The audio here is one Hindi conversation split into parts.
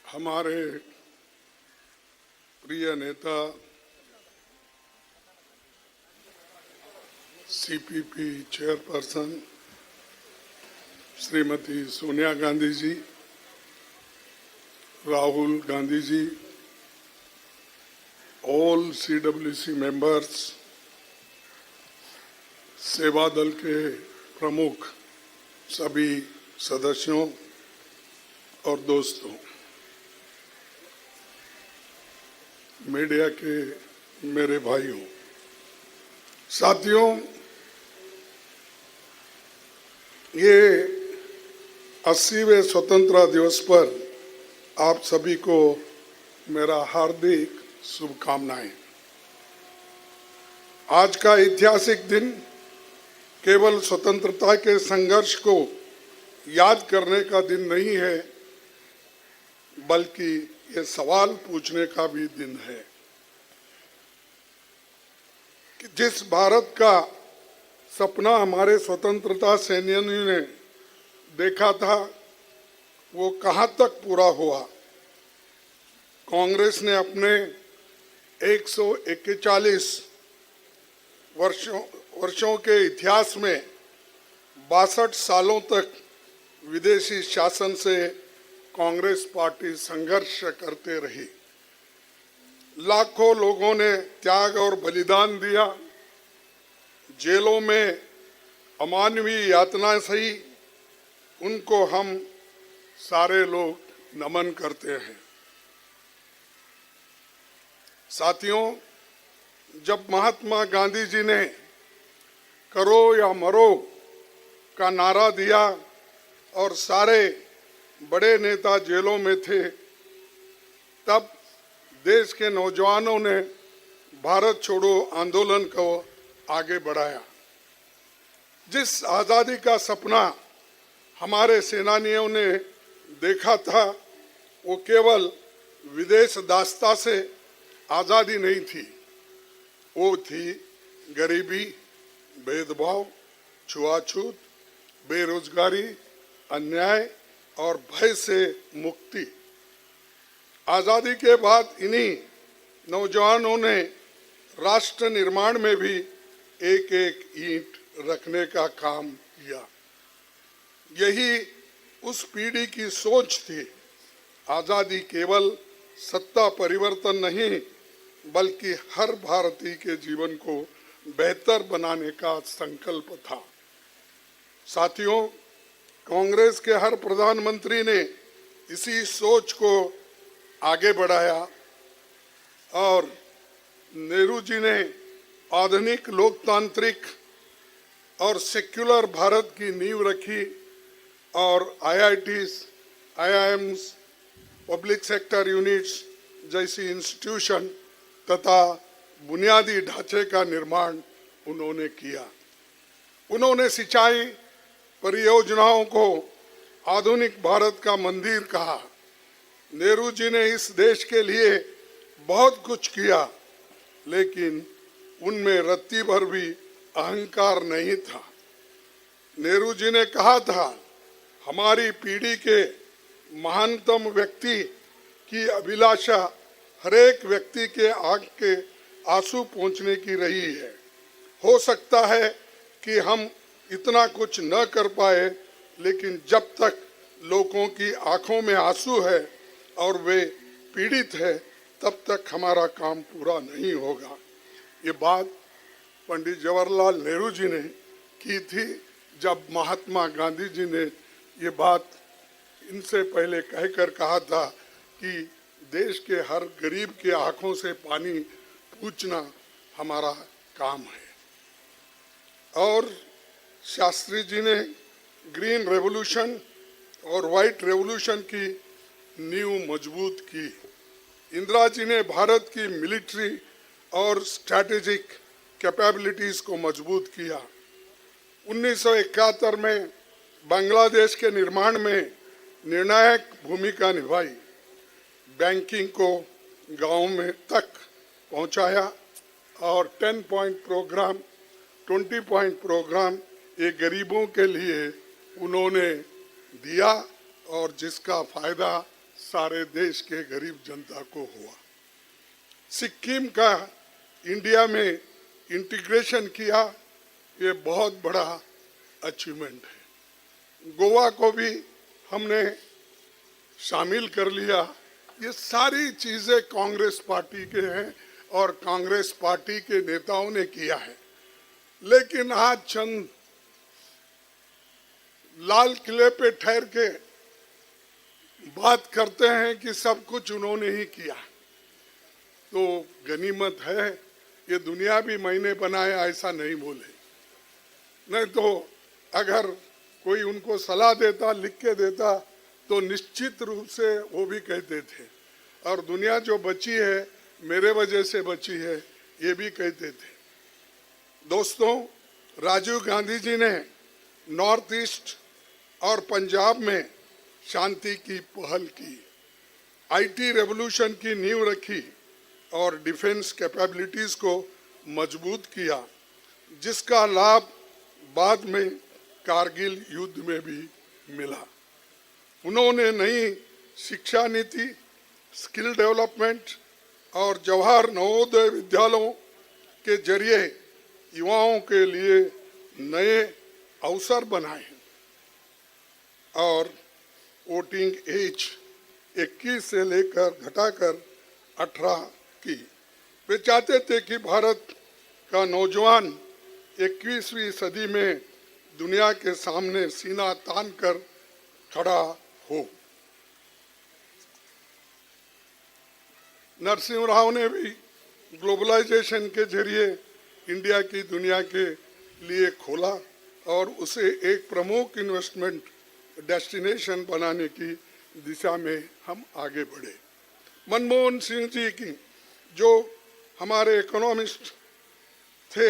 हमारे प्रिय नेता CPP chairperson Shrimati Sonia Gandhi ji, Rahul Gandhi ji, all CWC members, सेवा दल के प्रमुख सभी सदस्यों और दोस्तों, मीडिया के मेरे भाइयों, साथियों, ये 80वें स्वतंत्रता दिवस पर आप सभी को मेरा हार्दिक शुभकामनाएं। आज का ऐतिहासिक दिन केवल स्वतंत्रता के संघर्ष को याद करने का दिन नहीं है, बल्कि ये सवाल पूछने का भी दिन है कि जिस भारत का सपना हमारे स्वतंत्रता सेनानियों ने देखा था, वो कहां तक पूरा हुआ। कांग्रेस ने अपने 141 वर्षों के इतिहास में 62 सालों तक विदेशी शासन से कांग्रेस पार्टी संघर्ष करते रही। लाखों लोगों ने त्याग और बलिदान दिया, जेलों में अमानवीय यातना सही, उनको हम सारे लोग नमन करते हैं। साथियों, जब महात्मा गांधी जी ने करो या मरो का नारा दिया और सारे बड़े नेता जेलों में थे, तब देश के नौजवानों ने भारत छोड़ो आंदोलन को आगे बढ़ाया। जिस आज़ादी का सपना हमारे सेनानियों ने देखा था, वो केवल विदेश दासता से आज़ादी नहीं थी, वो थी गरीबी, भेदभाव, छुआछूत, बेरोजगारी, अन्याय और भय से मुक्ति। आज़ादी के बाद इन्हीं नौजवानों ने राष्ट्र निर्माण में भी एक एक ईंट रखने का काम किया। यही उस पीढ़ी की सोच थी। आज़ादी केवल सत्ता परिवर्तन नहीं, बल्कि हर भारतीय के जीवन को बेहतर बनाने का संकल्प था। साथियों, कांग्रेस के हर प्रधानमंत्री ने इसी सोच को आगे बढ़ाया और नेहरू जी ने आधुनिक लोकतांत्रिक और सेक्युलर भारत की नींव रखी और IITs, IIMs, public sector units जैसी इंस्टीट्यूशन तथा बुनियादी ढांचे का निर्माण उन्होंने किया। उन्होंने सिंचाई परियोजनाओं को आधुनिक भारत का मंदिर कहा। नेहरू जी ने इस देश के लिए बहुत कुछ किया, लेकिन उनमें रत्ती भर भी अहंकार नहीं था। नेहरू जी ने कहा था, हमारी पीढ़ी के महानतम व्यक्ति की अभिलाषा हरेक व्यक्ति के आंख के आंसू पोंछने की रही है। हो सकता है कि हम इतना कुछ न कर पाए, लेकिन जब तक लोगों की आंखों में आंसू है और वे पीड़ित है, तब तक हमारा काम पूरा नहीं होगा। ये बात पंडित जवाहरलाल नेहरू जी ने की थी, जब महात्मा गांधी जी ने ये बात इनसे पहले कहकर कहा था कि देश के हर गरीब के आंखों से पानी पूछना हमारा काम है। और शास्त्री जी ने ग्रीन रेवोल्यूशन और व्हाइट रेवोल्यूशन की नींव मजबूत की। इंदिरा जी ने भारत की मिलिट्री और स्ट्रैटेजिक कैपेबिलिटीज को मजबूत किया। 1971 में बांग्लादेश के निर्माण में निर्णायक भूमिका निभाई। बैंकिंग को गांव में तक पहुंचाया और 10 पॉइंट प्रोग्राम, 20 पॉइंट प्रोग्राम ये गरीबों के लिए उन्होंने दिया और जिसका फायदा सारे देश के गरीब जनता को हुआ। सिक्किम का इंडिया में इंटीग्रेशन किया, ये बहुत बड़ा अचीवमेंट है। गोवा को भी हमने शामिल कर लिया। ये सारी चीजें कांग्रेस पार्टी के हैं और कांग्रेस पार्टी के नेताओं ने किया है। लेकिन आज चंद लाल किले पे ठहर के बात करते हैं कि सब कुछ उन्होंने ही किया, तो गनीमत है ये दुनिया भी मैंने बनाया ऐसा नहीं बोले। नहीं तो अगर कोई उनको सलाह देता, लिख के देता, तो निश्चित रूप से वो भी कहते थे। और दुनिया जो बची है मेरे वजह से बची है, ये भी कहते थे। दोस्तों, राजीव गांधी जी ने नॉर्थ ईस्ट और पंजाब में शांति की पहल की, आईटी रेवोल्यूशन की नींव रखी और डिफेंस कैपेबिलिटीज को मजबूत किया, जिसका लाभ बाद में कारगिल युद्ध में भी मिला। उन्होंने नई शिक्षा नीति, स्किल डेवलपमेंट और जवाहर नवोदय विद्यालयों के जरिए युवाओं के लिए नए अवसर बनाए और वोटिंग एज 21 से लेकर घटाकर 18 की। वे चाहते थे कि भारत का नौजवान 21वीं सदी में दुनिया के सामने सीना तान कर खड़ा हो। नरसिंह राव ने भी ग्लोबलाइजेशन के जरिए इंडिया की दुनिया के लिए खोला और उसे एक प्रमुख इन्वेस्टमेंट डेस्टिनेशन बनाने की दिशा में हम आगे बढ़े। मनमोहन सिंह जी की जो हमारे इकोनॉमिस्ट थे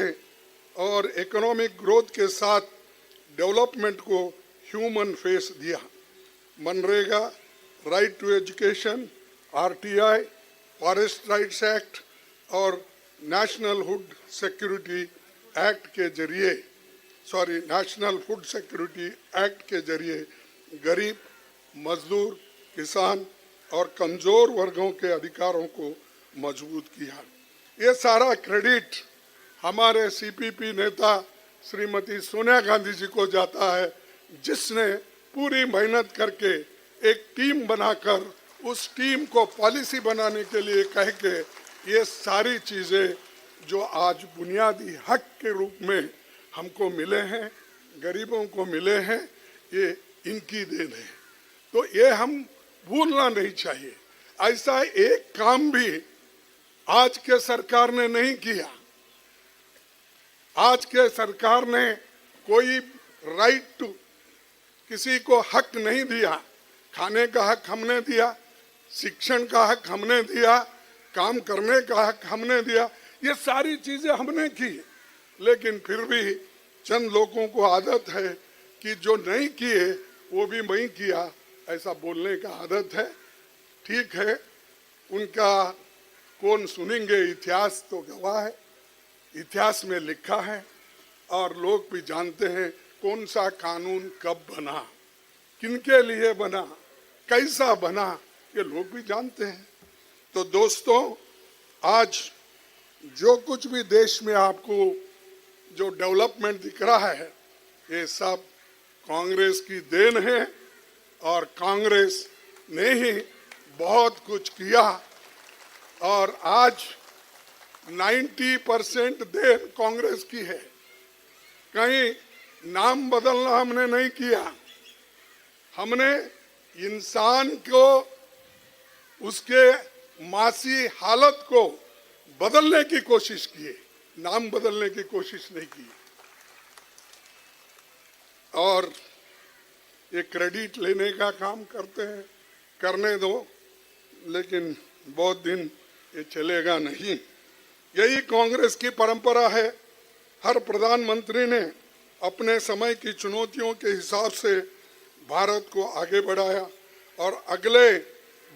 और इकोनॉमिक ग्रोथ के साथ डेवलपमेंट को ह्यूमन फेस दिया। मनरेगा, right to education, RTI, forest rights act और नेशनल फूड सिक्योरिटी एक्ट के जरिए गरीब, मजदूर, किसान और कमजोर वर्गों के अधिकारों को मजबूत किया। ये सारा क्रेडिट हमारे सीपीपी नेता श्रीमती सोनिया गांधी जी को जाता है, जिसने पूरी मेहनत करके एक टीम बनाकर उस टीम को पॉलिसी बनाने के लिए कह के ये सारी चीजें जो आज बुनियादी हक के रूप में हमको मिले हैं, गरीबों को मिले हैं, ये इनकी देन है। तो ये हम भूलना नहीं चाहिए। ऐसा एक काम भी आज के सरकार ने नहीं किया। आज के सरकार ने कोई राइट टू, किसी को हक नहीं दिया। खाने का हक हमने दिया, शिक्षण का हक हमने दिया, काम करने का हक हमने दिया, ये सारी चीजें हमने की। लेकिन फिर भी चंद लोगों को आदत है कि जो नहीं किए वो भी मैं किया, ऐसा बोलने का आदत है। ठीक है, उनका कौन सुनेंगे, इतिहास तो गवाह है, इतिहास में लिखा है और लोग भी जानते हैं कौन सा कानून कब बना, किनके लिए बना, कैसा बना, ये लोग भी जानते हैं। तो दोस्तों, आज जो कुछ भी देश में आपको जो डेवलपमेंट दिख रहा है, ये सब कांग्रेस की देन है और कांग्रेस ने ही बहुत कुछ किया। और आज 90% देन कांग्रेस की है। कहीं नाम बदलना हमने नहीं किया, हमने इंसान को, उसके मासी हालत को बदलने की कोशिश की है, नाम बदलने की कोशिश नहीं की। और ये क्रेडिट लेने का काम करते हैं, करने दो, लेकिन बहुत दिन ये चलेगा नहीं। यही कांग्रेस की परंपरा है। हर प्रधानमंत्री ने अपने समय की चुनौतियों के हिसाब से भारत को आगे बढ़ाया और अगले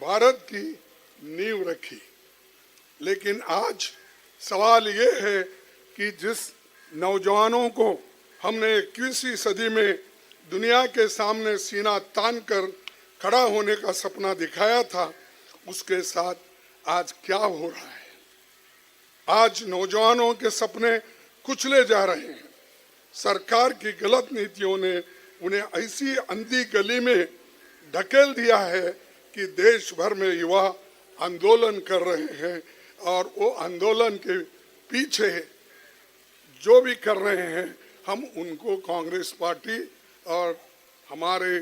भारत की नींव रखी। लेकिन आज सवाल ये है कि जिस नौजवानों को हमने 21वीं सदी में दुनिया के सामने सीना तान कर खड़ा होने का सपना दिखाया था, उसके साथ आज क्या हो रहा है। आज नौजवानों के सपने कुचले जा रहे हैं। सरकार की गलत नीतियों ने उन्हें ऐसी अंधी गली में ढकेल दिया है कि देश भर में युवा आंदोलन कर रहे हैं और वो आंदोलन के पीछे जो भी कर रहे हैं, हम उनको कांग्रेस पार्टी और हमारे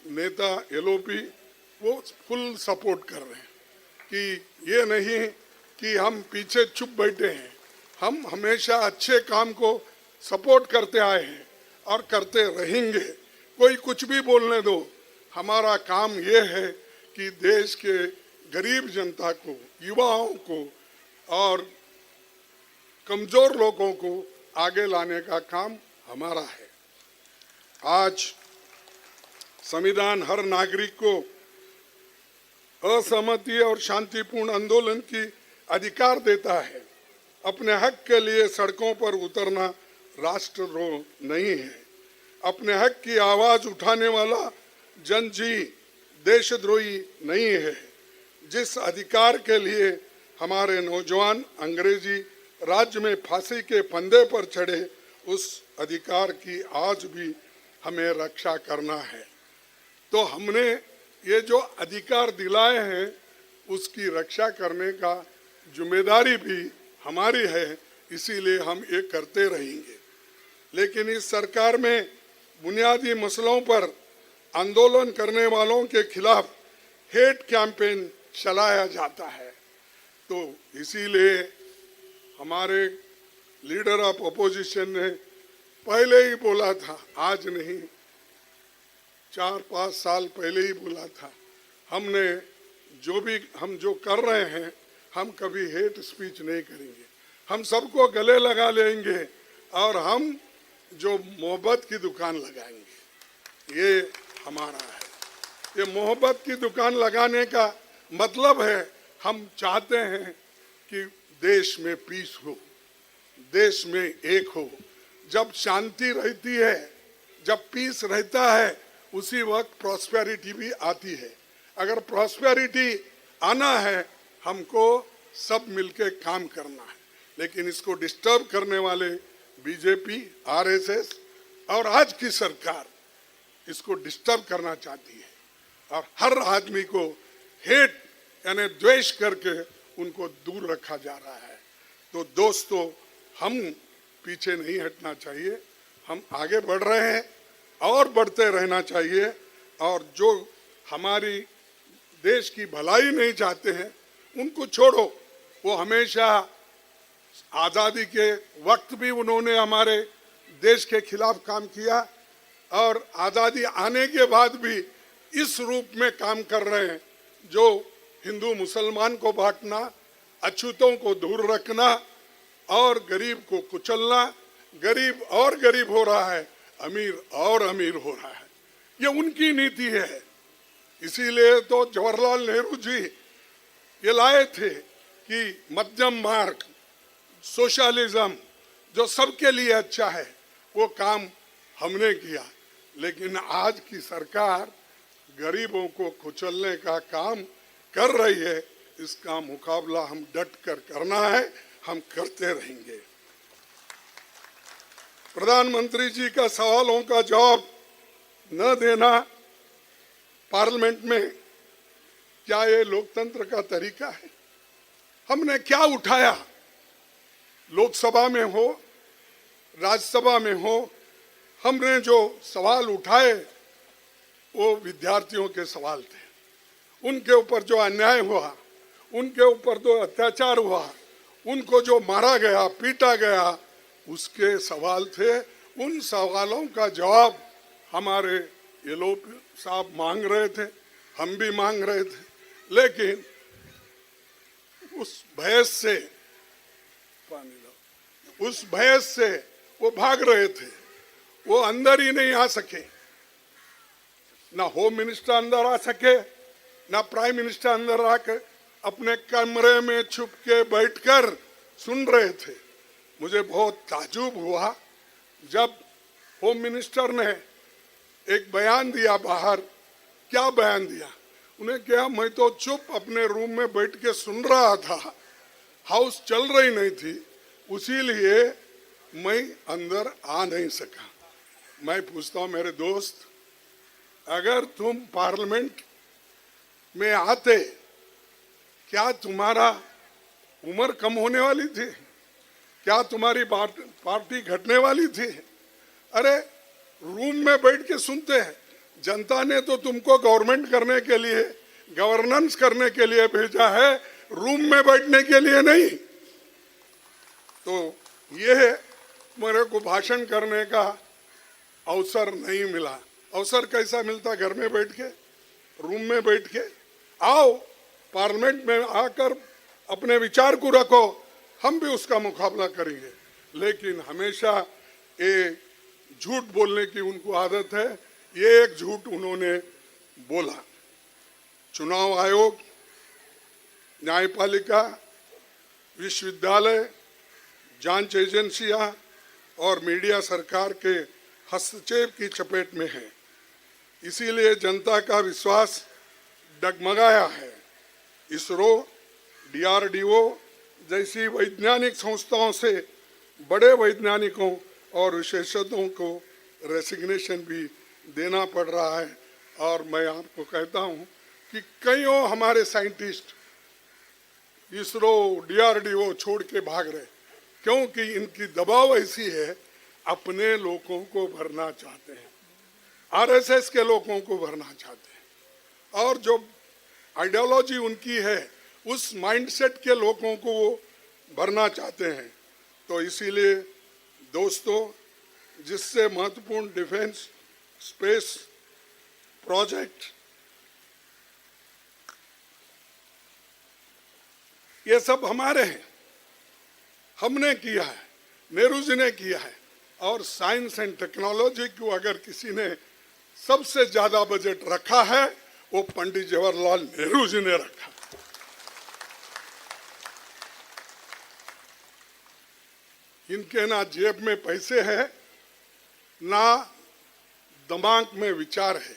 नेता एलओपी वो फुल सपोर्ट कर रहे हैं कि ये नहीं कि हम पीछे चुप बैठे हैं। हम हमेशा अच्छे काम को सपोर्ट करते आए हैं और करते रहेंगे। कोई कुछ भी बोलने दो, हमारा काम ये है कि देश के गरीब जनता को, युवाओं को और कमजोर लोगों को आगे लाने का काम हमारा है। आज संविधान हर नागरिक को असहमति और शांतिपूर्ण आंदोलन की अधिकार देता है। अपने हक के लिए सड़कों पर उतरना राष्ट्रद्रोह नहीं है। अपने हक की आवाज उठाने वाला जनजी देशद्रोही नहीं है। जिस अधिकार के लिए हमारे नौजवान अंग्रेजी राज्य में फांसी के फंदे पर चढ़े, उस अधिकार की आज भी हमें रक्षा करना है। तो हमने ये जो अधिकार दिलाए हैं उसकी रक्षा करने का जिम्मेदारी भी हमारी है, इसीलिए हम ये करते रहेंगे। लेकिन इस सरकार में बुनियादी मसलों पर आंदोलन करने वालों के खिलाफ हेट कैंपेन चलाया जाता है। तो इसीलिए हमारे लीडर ऑफ अपोजिशन ने पहले ही बोला था, आज नहीं 4-5 साल पहले ही बोला था, हमने हम जो कर रहे हैं, हम कभी हेट स्पीच नहीं करेंगे। हम सबको गले लगा लेंगे और हम जो मोहब्बत की दुकान लगाएंगे, ये हमारा है। ये मोहब्बत की दुकान लगाने का मतलब है हम चाहते हैं कि देश में पीस हो, देश में एक हो। जब शांति रहती है, जब पीस रहता है, उसी वक्त प्रॉस्पेरिटी भी आती है। अगर प्रॉस्पेरिटी आना है, हमको सब मिलके काम करना है। लेकिन इसको डिस्टर्ब करने वाले बीजेपी, आरएसएस और आज की सरकार इसको डिस्टर्ब करना चाहती है और हर आदमी को हेट यानी द्वेष करके उनको दूर रखा जा रहा है। तो दोस्तों, हम पीछे नहीं हटना चाहिए, हम आगे बढ़ रहे हैं और बढ़ते रहना चाहिए। और जो हमारी देश की भलाई नहीं चाहते हैं उनको छोड़ो। वो हमेशा आज़ादी के वक्त भी उन्होंने हमारे देश के खिलाफ काम किया और आज़ादी आने के बाद भी इस रूप में काम कर रहे हैं, जो हिंदू मुसलमान को बांटना, अछूतों को दूर रखना और गरीब को कुचलना। गरीब और गरीब हो रहा है, अमीर और अमीर हो रहा है। ये उनकी नीति है। इसीलिए तो जवाहरलाल नेहरू जी ये लाए थे कि मध्यम मार्ग, सोशलिज्म, जो सबके लिए अच्छा है, वो काम हमने किया। लेकिन आज की सरकार गरीबों को कुचलने का काम कर रही है। इसका मुकाबला हम डट कर करना है, हम करते रहेंगे। प्रधानमंत्री जी का सवालों का जवाब न देना पार्लियामेंट में, क्या ये लोकतंत्र का तरीका है? हमने क्या उठाया? लोकसभा में हो, राज्यसभा में हो, हमने जो सवाल उठाए वो विद्यार्थियों के सवाल थे। उनके ऊपर जो अन्याय हुआ, उनके ऊपर जो अत्याचार हुआ, उनको जो मारा गया, पीटा गया, उसके सवाल थे। उन सवालों का जवाब हमारे ये लोग साहब मांग रहे थे, हम भी मांग रहे थे। लेकिन उस बहस से वो भाग रहे थे, वो अंदर ही नहीं आ सके। ना होम मिनिस्टर अंदर आ सके, ना प्राइम मिनिस्टर अंदर आकर अपने कमरे में छुप के बैठकर सुन रहे थे। मुझे बहुत ताज्जुब हुआ जब होम मिनिस्टर ने एक बयान दिया बाहर क्या बयान दिया। उन्हें क्या, मैं तो चुप अपने रूम में बैठ के सुन रहा था, हाउस चल रही नहीं थी, उसीलिए मैं अंदर आ नहीं सका। मैं पूछता हूं मेरे दोस्त, अगर तुम पार्लियामेंट में आते, क्या तुम्हारा उम्र कम होने वाली थी? क्या तुम्हारी पार्टी घटने वाली थी? अरे रूम में बैठ के सुनते हैं। जनता ने तो तुमको गवर्नमेंट करने के लिए, गवर्नेंस करने के लिए भेजा है, रूम में बैठने के लिए नहीं। तो ये मेरे को भाषण करने का अवसर नहीं मिला। अवसर कैसा मिलता? घर में बैठ के, रूम में बैठ के। आओ पार्लियामेंट में आकर अपने विचार को रखो, हम भी उसका मुकाबला करेंगे। लेकिन हमेशा ये झूठ बोलने की उनको आदत है। ये एक झूठ उन्होंने बोला। चुनाव आयोग, न्यायपालिका, विश्वविद्यालय, जांच एजेंसियां और मीडिया सरकार के हस्तक्षेप की चपेट में है। इसीलिए जनता का विश्वास डगमगाया है। इसरो, डीआरडीओ जैसी वैज्ञानिक संस्थाओं से बड़े वैज्ञानिकों और विशेषज्ञों को रेसिग्नेशन भी देना पड़ रहा है। और मैं आपको कहता हूं कि कईयों हमारे साइंटिस्ट इसरो, डीआरडीओ छोड़ के भाग रहे, क्योंकि इनकी दबाव ऐसी है, अपने लोगों को भरना चाहते हैं, आरएसएस के लोगों को भरना चाहते हैं, और जो आइडियोलॉजी उनकी है उस माइंडसेट के लोगों को वो भरना चाहते हैं। तो इसीलिए दोस्तों, जिससे महत्वपूर्ण डिफेंस स्पेस प्रोजेक्ट, ये सब हमारे हैं, हमने किया है, नेहरू जी ने किया है। और साइंस एंड टेक्नोलॉजी को अगर किसी ने सबसे ज्यादा बजट रखा है, वो पंडित जवाहरलाल नेहरू जी ने रखा। इनके ना जेब में पैसे हैं, ना दिमाग में विचार है।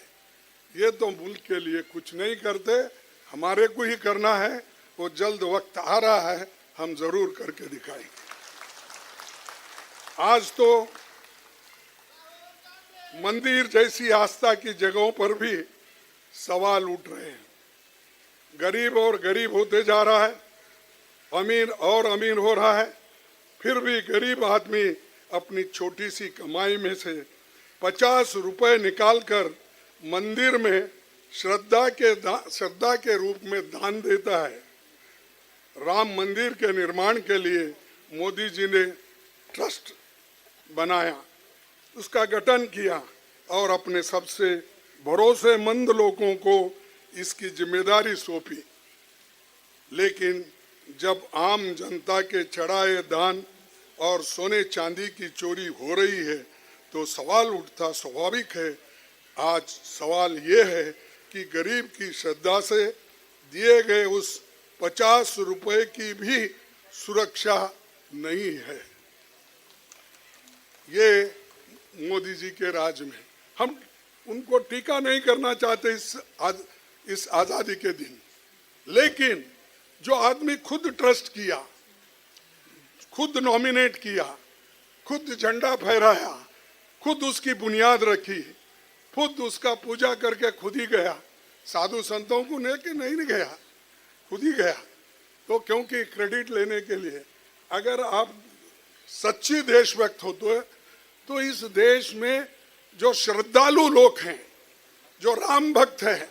ये तो मुल्क के लिए कुछ नहीं करते, हमारे को ही करना है। वो जल्द वक्त आ रहा है, हम जरूर करके दिखाएंगे। आज तो मंदिर जैसी आस्था की जगहों पर भी सवाल उठ रहे हैं। गरीब और गरीब होते जा रहा है, अमीर और अमीर हो रहा है। फिर भी गरीब आदमी अपनी छोटी सी कमाई में से 50 रुपए निकालकर मंदिर में श्रद्धा के रूप में दान देता है। राम मंदिर के निर्माण के लिए मोदी जी ने ट्रस्ट बनाया, उसका गठन किया और अपने सबसे भरोसेमंद लोगों को इसकी जिम्मेदारी सौंपी। लेकिन जब आम जनता के चढ़ाए दान और सोने चांदी की चोरी हो रही है, तो सवाल उठता स्वाभाविक है। आज सवाल ये है कि गरीब की श्रद्धा से दिए गए उस 50 रुपए की भी सुरक्षा नहीं है। ये मोदी जी के राज में। हम उनको टीका नहीं करना चाहते इस आजादी के दिन, लेकिन जो आदमी खुद ट्रस्ट किया, खुद नॉमिनेट किया, खुद झंडा फहराया, खुद उसकी बुनियाद रखी, खुद उसका पूजा करके खुद ही गया, साधु संतों को लेके नहीं गया, खुद ही गया। तो क्योंकि क्रेडिट लेने के लिए, अगर आप सच्ची देशभक्त होते तो इस देश में जो श्रद्धालु लोग हैं, जो राम भक्त हैं,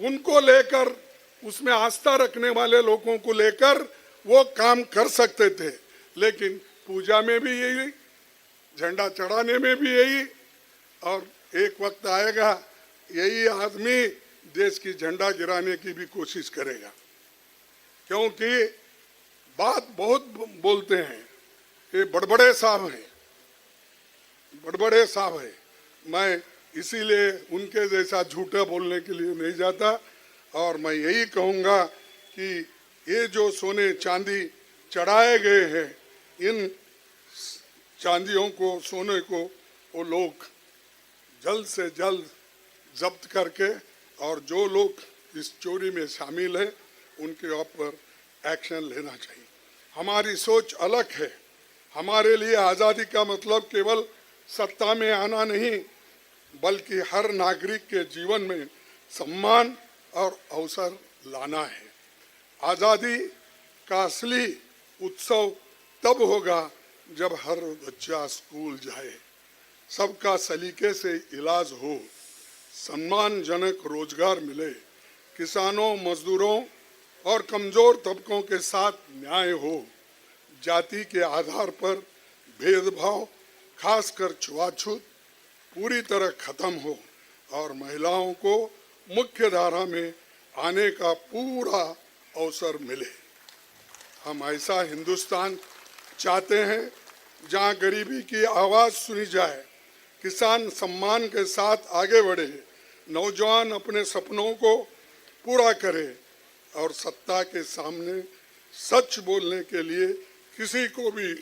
उनको लेकर, उसमें आस्था रखने वाले लोगों को लेकर वो काम कर सकते थे। लेकिन पूजा में भी यही, झंडा चढ़ाने में भी यही, और एक वक्त आएगा यही आदमी देश की झंडा गिराने की भी कोशिश करेगा। क्योंकि बात बहुत बोलते हैं, ये बड़बड़े साहब हैं, बड़बड़े साहब हैं। मैं इसीलिए उनके जैसा झूठा बोलने के लिए नहीं जाता। और मैं यही कहूँगा कि ये जो सोने चांदी चढ़ाए गए हैं, इन चांदियों को, सोने को वो लोग जल्द से जल्द जब्त करके और जो लोग इस चोरी में शामिल हैं उनके ऊपर एक्शन लेना चाहिए। हमारी सोच अलग है। हमारे लिए आज़ादी का मतलब केवल सत्ता में आना नहीं, बल्कि हर नागरिक के जीवन में सम्मान और अवसर लाना है। आज़ादी का असली उत्सव तब होगा जब हर बच्चा स्कूल जाए, सबका सलीके से इलाज हो, सम्मानजनक रोजगार मिले, किसानों, मजदूरों और कमजोर तबकों के साथ न्याय हो, जाति के आधार पर भेदभाव, खासकर छुआछूत पूरी तरह खत्म हो और महिलाओं को मुख्य धारा में आने का पूरा अवसर मिले। हम ऐसा हिंदुस्तान चाहते हैं जहां गरीबी की आवाज सुनी जाए, किसान सम्मान के साथ आगे बढ़े, नौजवान अपने सपनों को पूरा करे और सत्ता के सामने सच बोलने के लिए किसी को भी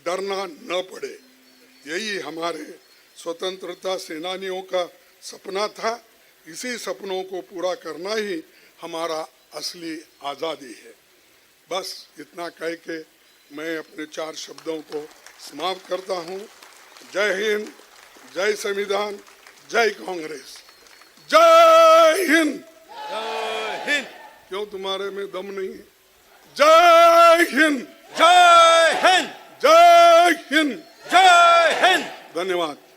डरना न पड़े। यही हमारे स्वतंत्रता सेनानियों का सपना था। इसी सपनों को पूरा करना ही हमारा असली आज़ादी है। बस इतना कह के मैं अपने 4 शब्दों को समाप्त करता हूँ। जय हिंद, जय संविधान, जय कांग्रेस, जय हिंद। जय हिंद। क्यों तुम्हारे में दम नहीं है? जय हिंद, जय हिंद, जय हिंद, जय हिंद। धन्यवाद।